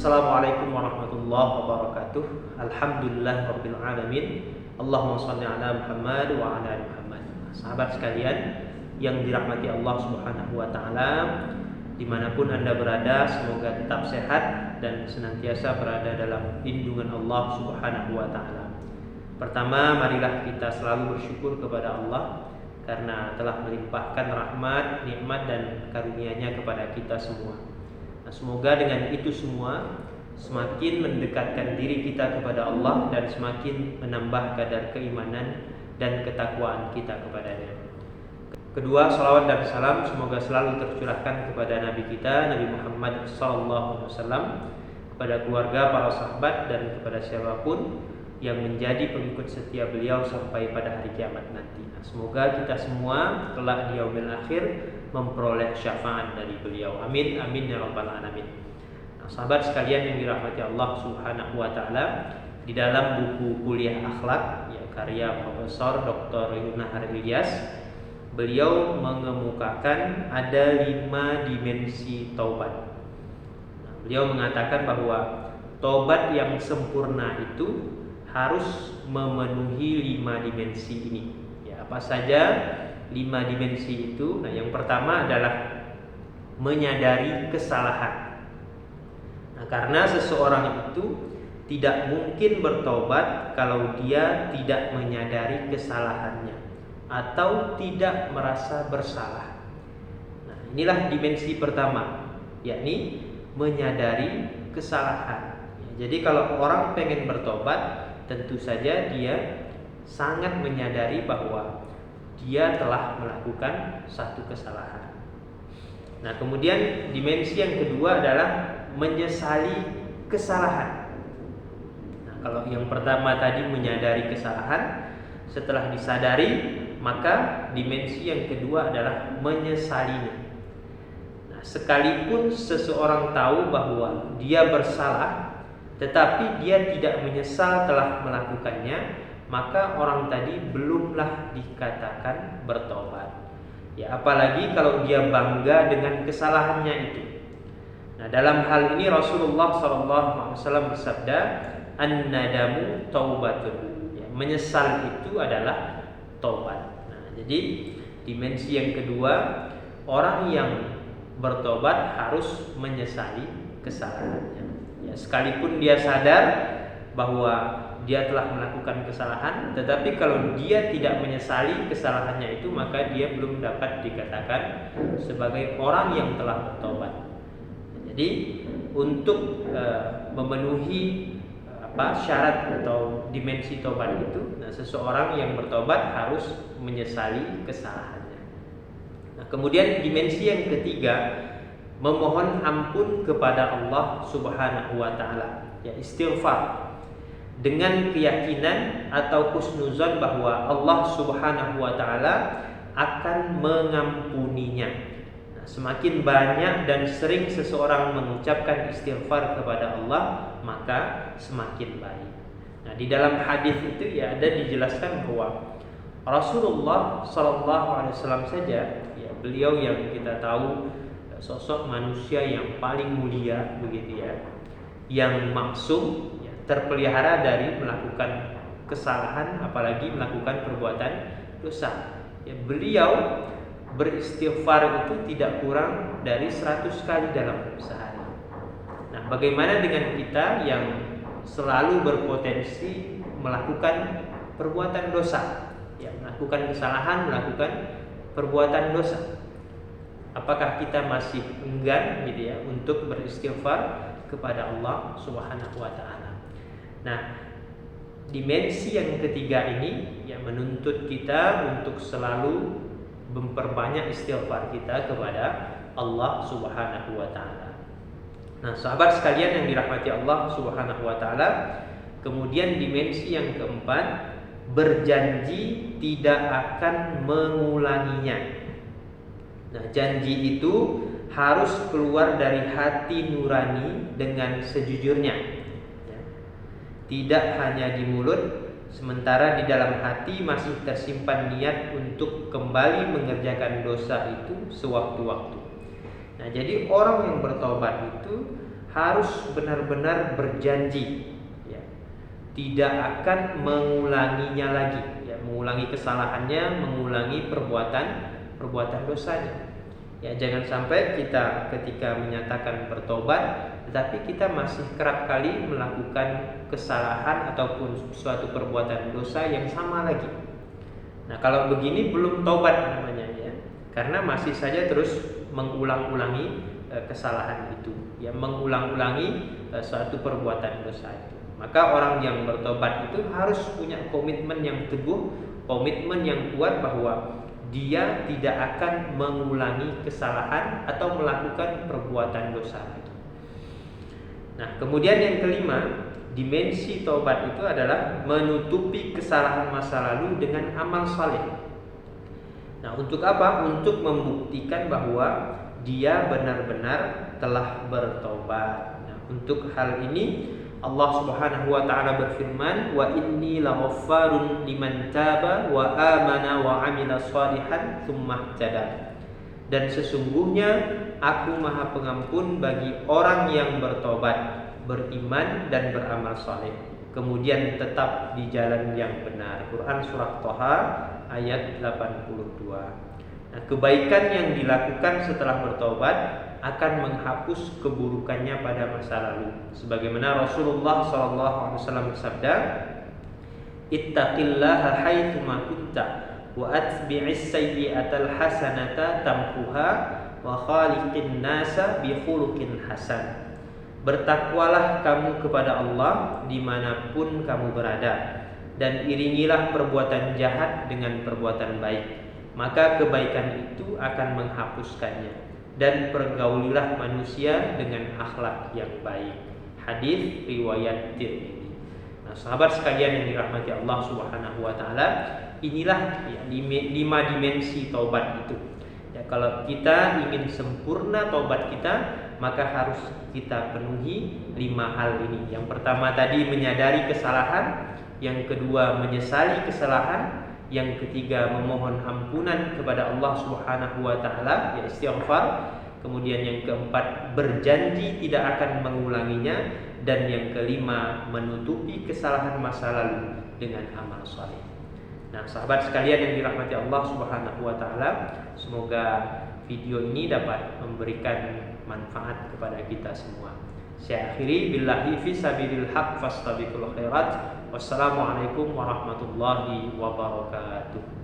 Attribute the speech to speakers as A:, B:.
A: Assalamualaikum warahmatullahi wabarakatuh. Alhamdulillah rabbil alamin. Allahumma shalli ala Muhammad wa ala ali Muhammad. Sahabat sekalian yang dirahmati Allah Subhanahu wa taala, dimanapun Anda berada, semoga tetap sehat dan senantiasa berada dalam lindungan Allah Subhanahu wa taala. Pertama, marilah kita selalu bersyukur kepada Allah karena telah melimpahkan rahmat, nikmat dan karunia-Nya kepada kita semua. Nah, semoga dengan itu semua semakin mendekatkan diri kita kepada Allah dan semakin menambah kadar keimanan dan ketakwaan kita kepada-Nya. Kedua, salawat dan salam semoga selalu tercurahkan kepada Nabi kita, Nabi Muhammad SAW, kepada keluarga, para sahabat, dan kepada siapapun yang menjadi pengikut setia beliau sampai pada hari kiamat nanti. Nah, semoga kita semua kelak di yaumil akhir memperoleh syafaat dari beliau. Amin, amin ya rabbal alamin. Nah, sahabat sekalian yang dirahmati Allah Subhanahu wa taala, di dalam buku kuliah akhlak ya, karya Profesor Dr. Yunahar Ilyas, beliau mengemukakan ada 5 dimensi taubat. Nah, beliau mengatakan bahwa taubat yang sempurna itu harus memenuhi 5 dimensi ini. Ya, apa saja 5 dimensi itu? Nah, yang pertama adalah menyadari kesalahan. Nah, karena seseorang itu tidak mungkin bertobat kalau dia tidak menyadari kesalahannya atau tidak merasa bersalah. Nah, inilah dimensi pertama, yakni menyadari kesalahan. Ya, jadi kalau orang pengen bertobat, tentu saja dia sangat menyadari bahwa dia telah melakukan satu kesalahan. Nah, kemudian dimensi yang kedua adalah menyesali kesalahan. Nah, kalau yang pertama tadi menyadari kesalahan, setelah disadari, maka dimensi yang kedua adalah menyesalinya. Nah, sekalipun seseorang tahu bahwa dia bersalah, tetapi dia tidak menyesal telah melakukannya, maka orang tadi belumlah dikatakan bertobat. Ya, apalagi kalau dia bangga dengan kesalahannya itu. Nah, dalam hal ini Rasulullah SAW bersabda, "An-nadamu taubatun." Ya, menyesal itu adalah taubat. Nah, jadi dimensi yang kedua, orang yang bertobat harus menyesali kesalahannya. Ya, sekalipun dia sadar bahwa dia telah melakukan kesalahan, tetapi kalau dia tidak menyesali kesalahannya itu, maka dia belum dapat dikatakan sebagai orang yang telah bertobat. Jadi untuk memenuhi syarat atau dimensi tobat itu, nah, seseorang yang bertobat harus menyesali kesalahannya. Nah, kemudian dimensi yang ketiga, memohon ampun kepada Allah Subhanahu wa taala, ya, istighfar dengan keyakinan atau husnuzon bahwa Allah Subhanahu wa taala akan mengampuninya. Nah, semakin banyak dan sering seseorang mengucapkan istighfar kepada Allah, maka semakin baik. Nah, di dalam hadis itu ya ada dijelaskan bahwa Rasulullah SAW saja, ya, beliau yang kita tahu sosok manusia yang paling mulia begitu ya, yang maksum, ya, terpelihara dari melakukan kesalahan, apalagi melakukan perbuatan dosa. Ya, beliau beristighfar itu tidak kurang dari 100 kali dalam sehari. Nah, bagaimana dengan kita yang selalu berpotensi melakukan perbuatan dosa, ya, melakukan kesalahan, melakukan perbuatan dosa? Apakah kita masih enggan gitu ya untuk beristighfar kepada Allah Subhanahu wa taala? Nah, dimensi yang ketiga ini yang menuntut kita untuk selalu memperbanyak istighfar kita kepada Allah Subhanahu wa taala. Nah, sahabat sekalian yang dirahmati Allah Subhanahu wa taala, kemudian dimensi yang keempat, berjanji tidak akan mengulanginya. Nah, janji itu harus keluar dari hati nurani dengan sejujurnya, ya. Tidak hanya di mulut, sementara di dalam hati masih tersimpan niat untuk kembali mengerjakan dosa itu sewaktu-waktu. Nah, jadi orang yang bertobat itu harus benar-benar berjanji, ya, tidak akan mengulanginya lagi, ya, mengulangi kesalahannya, mengulangi perbuatan dosanya. Ya, jangan sampai kita ketika menyatakan bertobat, tetapi kita masih kerap kali melakukan kesalahan ataupun suatu perbuatan dosa yang sama lagi. Nah, kalau begini belum tobat namanya, ya, karena masih saja terus mengulang-ulangi kesalahan itu, ya, mengulang-ulangi suatu perbuatan dosa itu. Maka orang yang bertobat itu harus punya komitmen yang teguh, komitmen yang kuat bahwa dia tidak akan mengulangi kesalahan atau melakukan perbuatan dosa lagi. Nah, kemudian yang kelima, dimensi taubat itu adalah menutupi kesalahan masa lalu dengan amal saleh. Nah, untuk apa? Untuk membuktikan bahwa dia benar-benar telah bertobat. Nah, untuk hal ini Allah Subhanahu wa taala berfirman, "Wa inni laghaffarun liman taba wa amana wa 'amila shalihan tsumma ihtada." Dan sesungguhnya aku Maha Pengampun bagi orang yang bertobat, beriman dan beramal saleh, kemudian tetap di jalan yang benar. Quran surah Thaha ayat 82. Nah, kebaikan yang dilakukan setelah bertobat akan menghapus keburukannya pada masa lalu. Sebagaimana Rasulullah SAW bersabda, "Ittaqillaha haitsu ma kunta wa atbi'is sayyi'atal hasanata tamhuha wa khaliqin nasa bi khuluqin hasan." Bertakwalah kamu kepada Allah dimanapun kamu berada, dan iringilah perbuatan jahat dengan perbuatan baik, maka kebaikan itu akan menghapuskannya, dan pergaulilah manusia dengan akhlak yang baik. Hadis riwayat Tirmidzi. Nah, sahabat sekalian yang dirahmati Allah Subhanahu wa taala, inilah ya, 5 dimensi taubat itu. Ya, kalau kita ingin sempurna taubat kita, maka harus kita penuhi 5 hal ini. Yang pertama tadi menyadari kesalahan, yang kedua menyesali kesalahan, yang ketiga memohon ampunan kepada Allah Subhanahu wa taala, ya, istighfar. Kemudian yang keempat berjanji tidak akan mengulanginya, dan yang kelima menutupi kesalahan masa lalu dengan amal saleh. Nah, sahabat sekalian yang dirahmati Allah Subhanahu wa taala, semoga video ini dapat memberikan manfaat kepada kita semua. Saya akhiri billahi fi sabilil haq fastabiqul khairat. Wassalamualaikum warahmatullahi wabarakatuh.